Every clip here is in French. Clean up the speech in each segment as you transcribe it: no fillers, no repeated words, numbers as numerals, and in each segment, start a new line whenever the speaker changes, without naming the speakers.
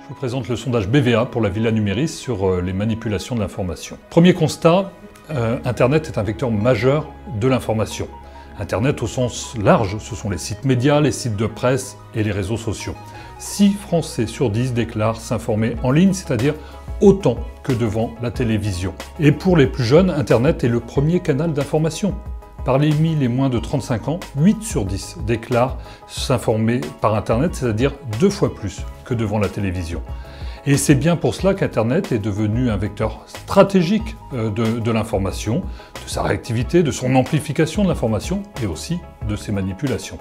vous présente le sondage BVA pour la Villa Numéris sur les manipulations de l'information. Premier constat, Internet est un vecteur majeur de l'information. Internet au sens large, ce sont les sites médias, les sites de presse et les réseaux sociaux. 6 Français sur 10 déclarent s'informer en ligne, c'est-à-dire autant que devant la télévision. Et pour les plus jeunes, Internet est le premier canal d'information. Parmi les moins de 35 ans, 8 sur 10 déclarent s'informer par Internet, c'est-à-dire 2 fois plus que devant la télévision. Et c'est bien pour cela qu'Internet est devenu un vecteur stratégique de l'information, de sa réactivité, de son amplification de l'information et aussi de ses manipulations.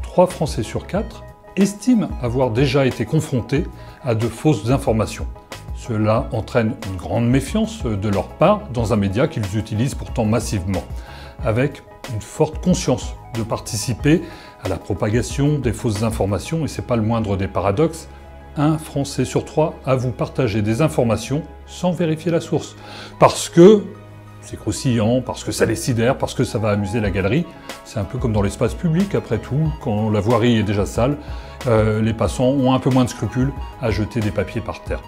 3 Français sur 4 estiment avoir déjà été confrontés à de fausses informations. Cela entraîne une grande méfiance de leur part dans un média qu'ils utilisent pourtant massivement, avec une forte conscience de participer à la propagation des fausses informations, et c'est pas le moindre des paradoxes. 1 Français sur 3 avoue partager des informations sans vérifier la source, parce que c'est croustillant, parce que ça les sidère, parce que ça va amuser la galerie. C'est un peu comme dans l'espace public, après tout, quand la voirie est déjà sale, les passants ont un peu moins de scrupules à jeter des papiers par terre.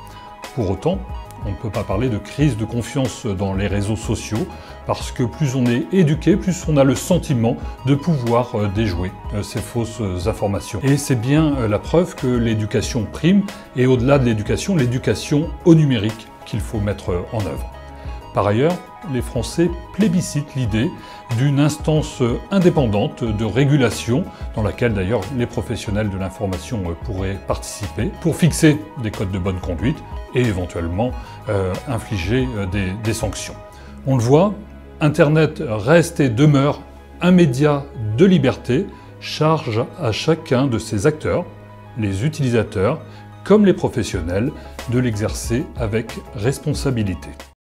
Pour autant, on ne peut pas parler de crise de confiance dans les réseaux sociaux, parce que plus on est éduqué, plus on a le sentiment de pouvoir déjouer ces fausses informations. Et c'est bien la preuve que l'éducation prime, et au-delà de l'éducation au numérique qu'il faut mettre en œuvre. Par ailleurs, les Français plébiscitent l'idée d'une instance indépendante de régulation, dans laquelle d'ailleurs les professionnels de l'information pourraient participer, pour fixer des codes de bonne conduite et éventuellement infliger des sanctions. On le voit, Internet reste et demeure un média de liberté, charge à chacun de ses acteurs, les utilisateurs comme les professionnels, de l'exercer avec responsabilité.